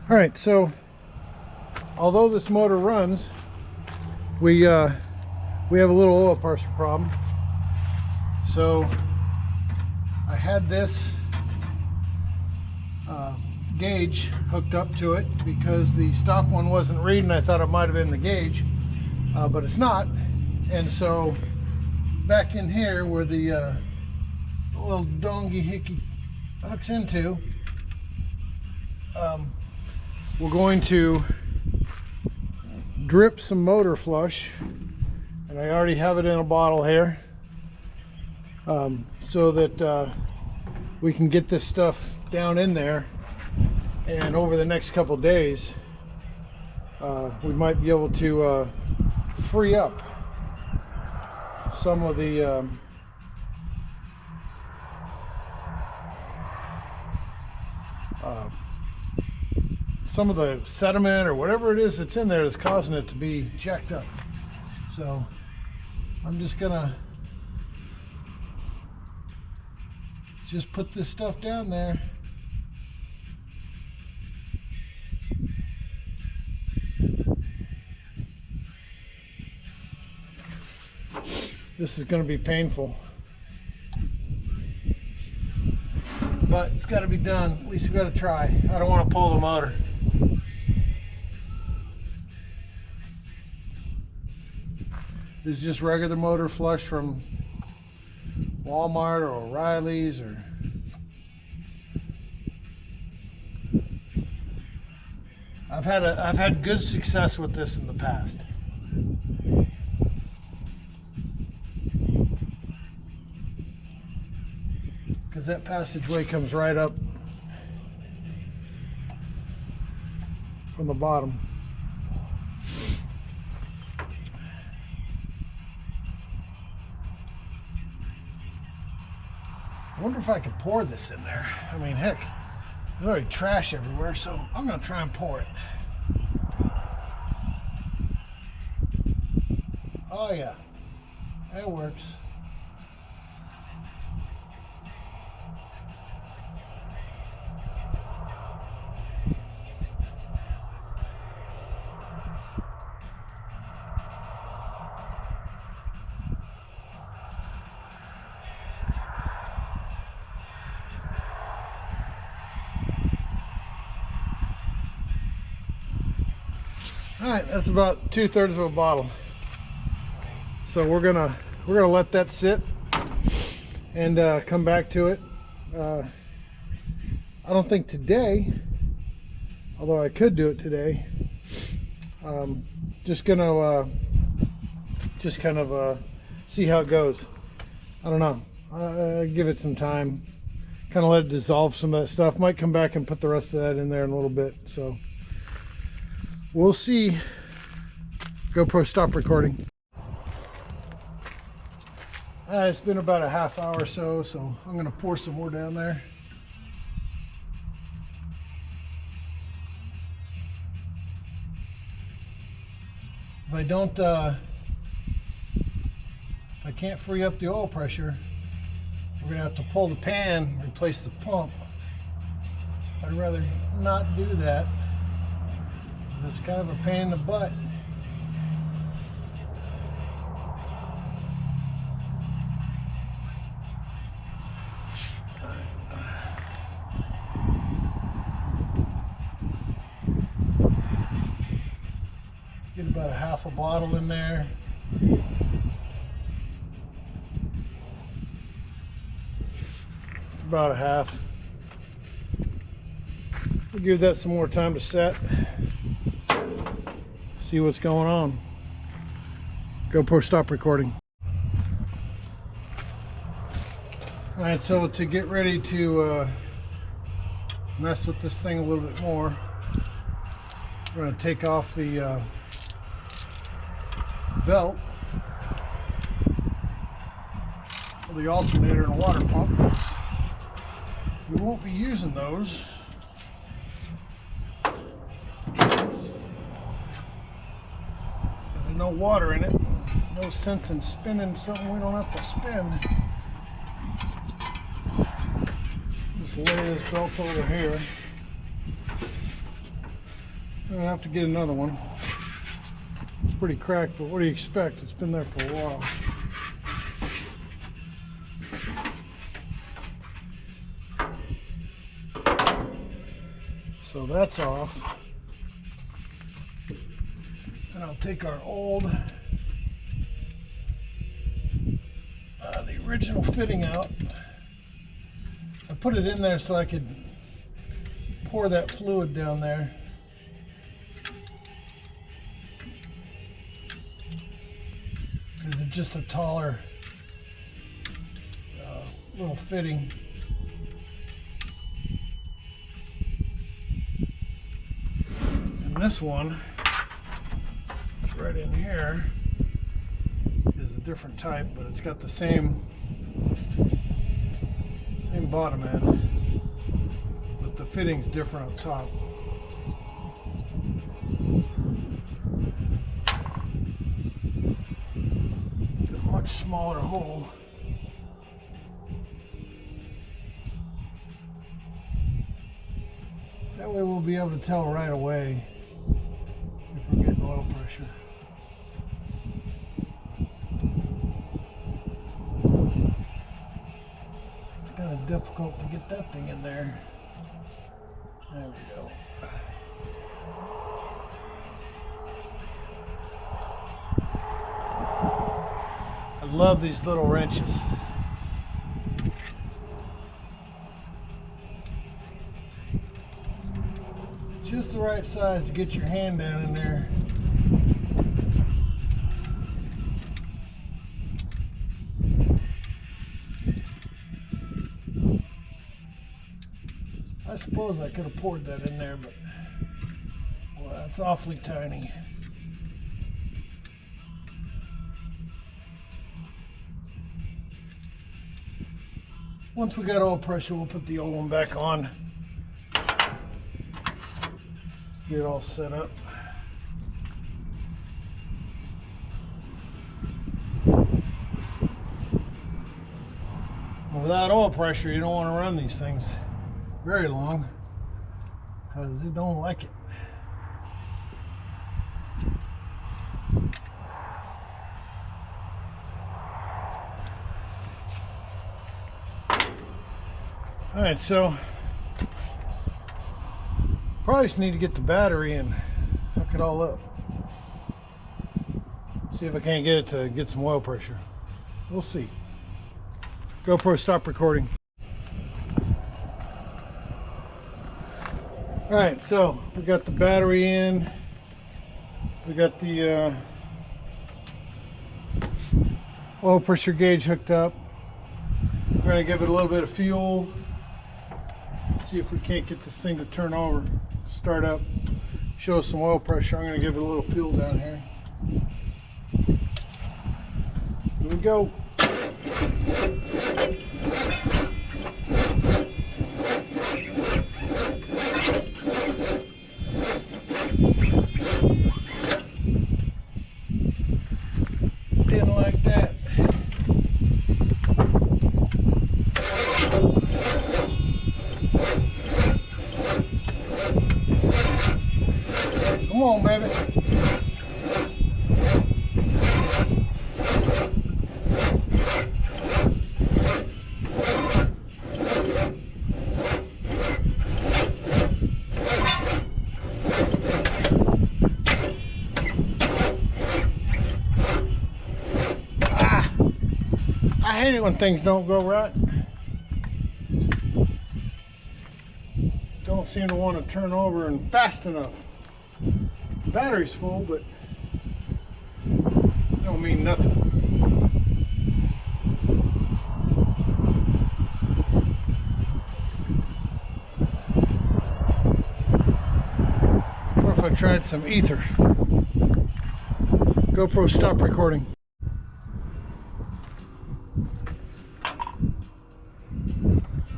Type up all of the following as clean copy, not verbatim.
All right, so although this motor runs, we have a little oil pressure problem. So I had this gauge hooked up to it because the stock one wasn't reading. I thought it might have been the gauge, but it's not. And so back in here where the little dongy hickey hooks into, we're going to drip some motor flush, and I already have it in a bottle here, so that we can get this stuff down in there, and over the next couple days we might be able to free up some of the sediment or whatever it is that's in there that's causing it to be jacked up. So I'm just gonna put this stuff down there. This is going to be painful, but it's got to be done. At least we've got to try. I don't want to pull the motor. This is just regular motor flush from Walmart or O'Reilly's, or I've had good success with this in the past. Because that passageway comes right up from the bottom. I wonder if I could pour this in there. I mean, heck, there's already trash everywhere, so I'm going to try and pour it. Oh yeah, that works. All right, that's about 2/3 of a bottle. So we're gonna let that sit and come back to it. I don't think today, although I could do it today. Just gonna just kind of see how it goes. I don't know. Give it some time. Kind of let it dissolve some of that stuff. Might come back and put the rest of that in there in a little bit. So we'll see. GoPro, stop recording. It's been about a half hour or so, so I'm going to pour some more down there. If I don't, if I can't free up the oil pressure, we're going to have to pull the pan, replace the pump. I'd rather not do that, because it's kind of a pain in the butt. Get about a half a bottle in there. It's about a half. We'll give that some more time to set. See what's going on. GoPro, stop recording. All right, so to get ready to mess with this thing a little bit more, we're going to take off the belt for the alternator and water pump, because we won't be using those. There's no water in it. No sense in spinning something we don't have to spin. Just lay this belt over here. I'm gonna have to get another one. It's pretty cracked, but what do you expect? It's been there for a while. So that's off. And I'll take our old, the original fitting out. I put it in there so I could pour that fluid down there. Because it's just a taller little fitting. And this one, it's right in here, is a different type, but it's got the same bottom end, but the fitting's different up top. Got a much smaller hole. That way we'll be able to tell right away if we're getting oil pressure. Kind of difficult to get that thing in there. There we go. I love these little wrenches. It's just the right size to get your hand down in there. I suppose I could have poured that in there, but well, that's awfully tiny. Once we got oil pressure, we'll put the old one back on. Get it all set up. Without oil pressure, you don't want to run these things very long because they don't like it. All right, so probably just need to get the battery and hook it all up. See if I can't get it to get some oil pressure. We'll see. GoPro, stop recording. All right, so we got the battery in. We got the oil pressure gauge hooked up. We're going to give it a little bit of fuel. See if we can't get this thing to turn over, start up, show us some oil pressure. I'm going to give it a little fuel down here. Here we go. Didn't like that. Come on, baby. I hate it when things don't go right. Don't seem to want to turn over and fast enough. The battery's full, but it don't mean nothing. What if I tried some ether? GoPro, stop recording.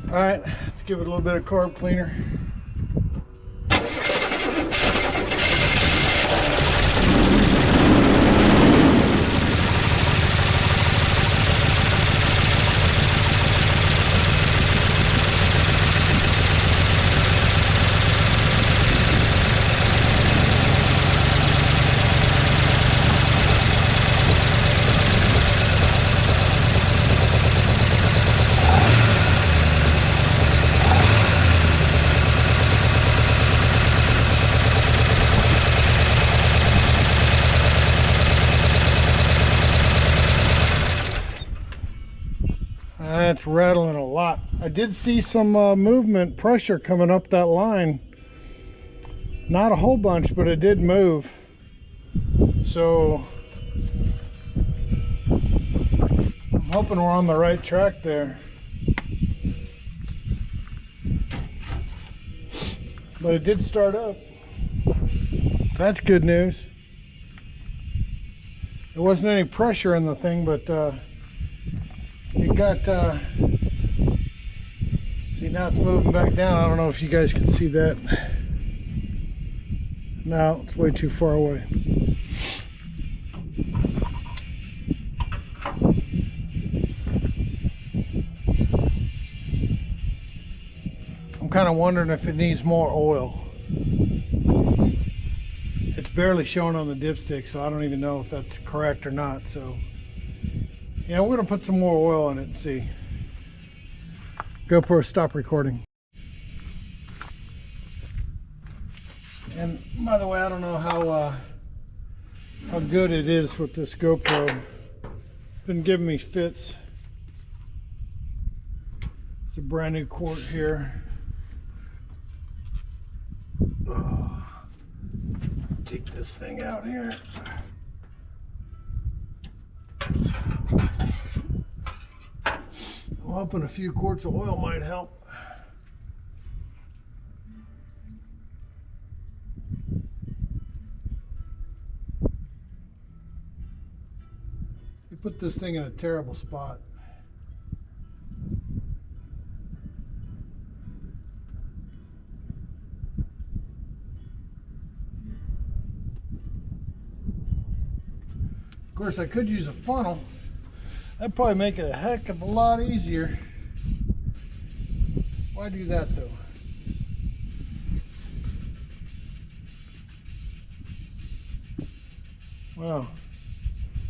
All right, let's give it a little bit of carb cleaner. it's rattling a lot. I did see some movement pressure coming up that line. Not a whole bunch, but it did move. So I'm hoping we're on the right track there. But it did start up. That's good news. There wasn't any pressure in the thing, but it got, see, now it's moving back down. I don't know if you guys can see that. No, it's way too far away. I'm kind of wondering if it needs more oil. It's barely showing on the dipstick, so I don't even know if that's correct or not. So yeah, we're gonna put some more oil in it and see. GoPro, stop recording. And by the way, I don't know how good it is with this GoPro. It's been giving me fits. It's a brand new quart here. Take this thing out here. I'm hoping a few quarts of oil might help. You put this thing in a terrible spot. Of course, I could use a funnel. That'd probably make it a heck of a lot easier. Why do that though? Wow,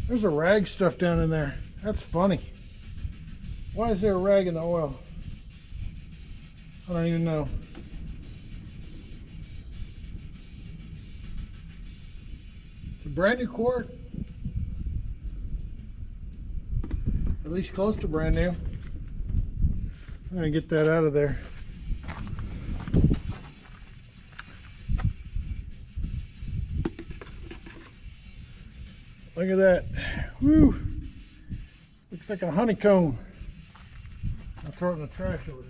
there's a rag stuff down in there. That's funny. Why is there a rag in the oil? I don't even know. It's a brand new quart. At least close to brand new. I'm gonna get that out of there. Look at that. Woo! Looks like a honeycomb. I'll throw it in the trash over there.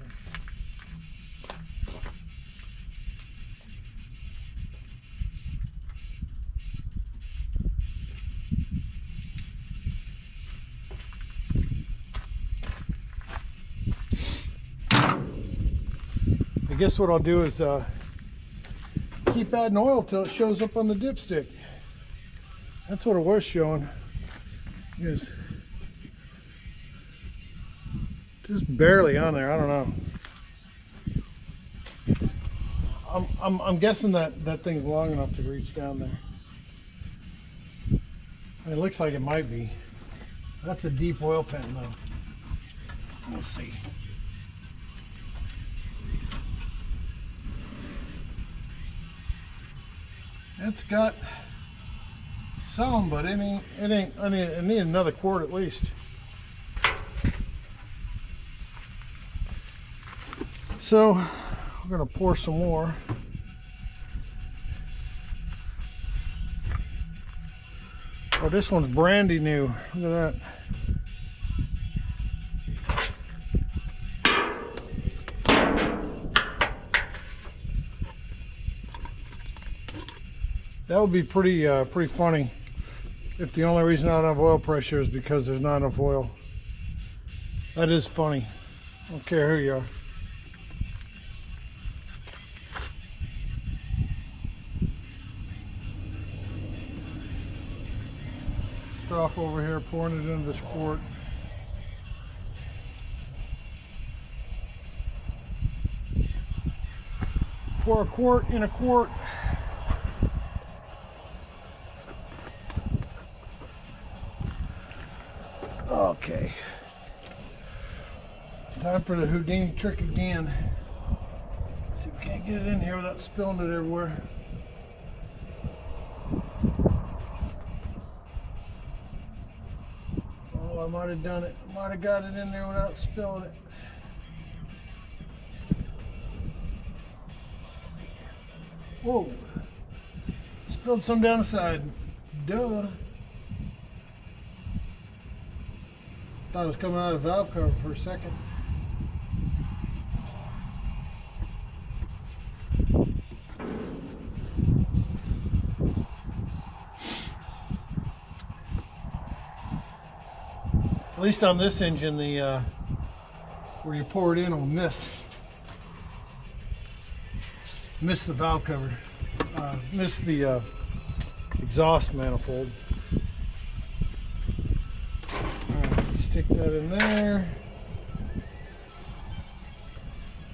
I guess what I'll do is keep adding oil till it shows up on the dipstick. That's what it was showing. Yes, just barely on there. I don't know. I'm guessing that that thing's long enough to reach down there. It looks like it might be. That's a deep oil pan though. We'll see. It's got some, but it ain't. I need another quart at least. So we're gonna pour some more. Oh, this one's brandy new. Look at that. That would be pretty funny if the only reason I don't have oil pressure is because there's not enough oil. That is funny. I don't care who you are. Stuff over here, pouring it into this quart. Pour a quart in a quart. Okay, time for the Houdini trick again. See if we can't get it in here without spilling it everywhere. Oh, might have done it. I might have got it in there without spilling it. Whoa. Spilled some down the side. Duh. Thought it was coming out of the valve cover for a second. At least on this engine, the where you pour it in will miss the valve cover, miss the exhaust manifold. All right, stick that in there.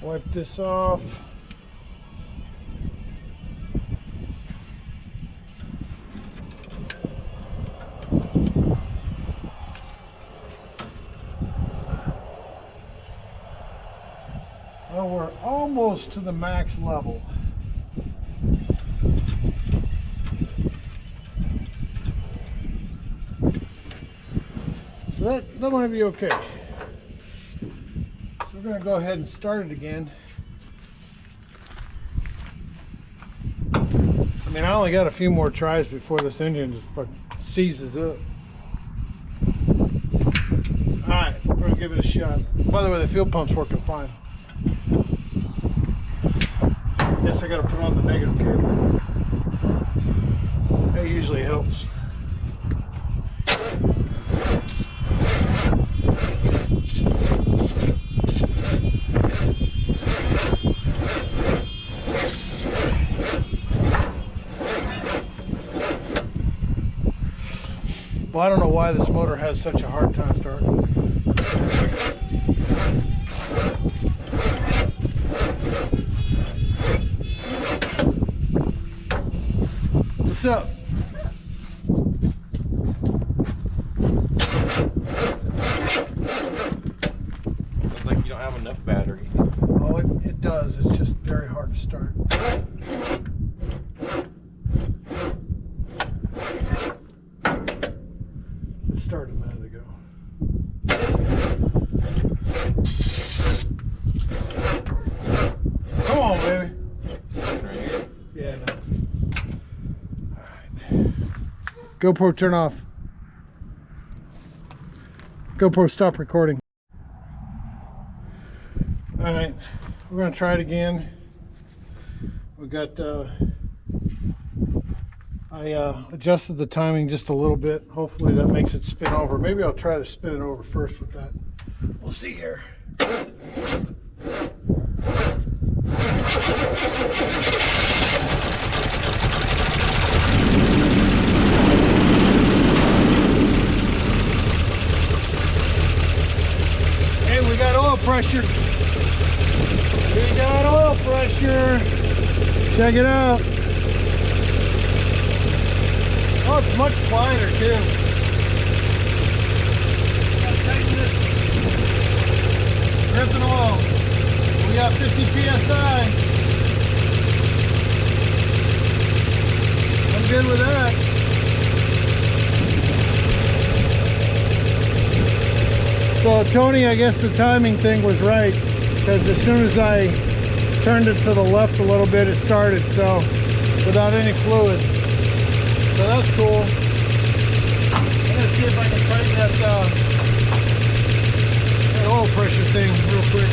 Wipe this off. Well, we're almost to the max level. So that might be okay. So we're going to go ahead and start it again. I mean, I only got a few more tries before this engine just seizes up. Alright, we're going to give it a shot. By the way, the fuel pump's working fine. Guess I got to put on the negative cable. That usually helps. Well, I don't know why this motor has such a hard time starting. What's up? Sounds like you don't have enough battery. Oh, it does. It's just very hard to start. It started a minute ago. Come on, baby. Right here. Yeah, no. Alright. GoPro, turn off. GoPro, stop recording. Alright, we're going to try it again. We got, I adjusted the timing just a little bit. Hopefully that makes it spin over. Maybe I'll try to spin it over first with that. We'll see here. Hey, we got oil pressure. We got oil pressure. Check it out. Oh, it's much quieter too. Gotta tighten this. Dripping oil. We got 50 psi. I'm good with that. So Tony, I guess the timing thing was right, because as soon as I turned it to the left a little bit, it started, so without any fluid. So that's cool. I'm gonna see if I can tighten that oil pressure thing real quick.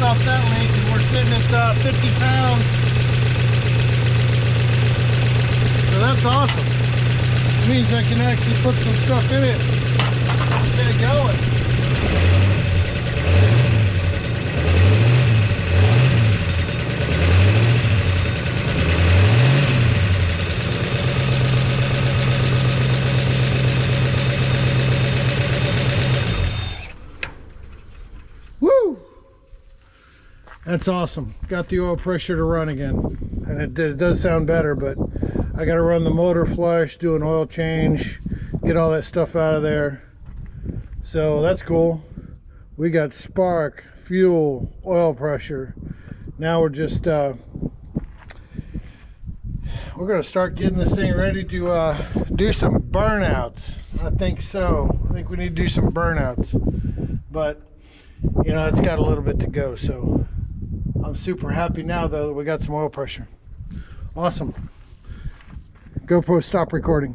Off that link, and we're sitting at 50 pounds. So that's awesome. means I can actually put some stuff in it. Get it going. Woo! That's awesome. Got the oil pressure to run again. And it does sound better, but I got to run the motor flush, do an oil change, get all that stuff out of there. So that's cool. We got spark, fuel, oil pressure. Now we're just we're gonna start getting this thing ready to do some burnouts. I think so. I think we need to do some burnouts, but you know, it's got a little bit to go. So I'm super happy now though that we got some oil pressure. Awesome. GoPro, stop recording.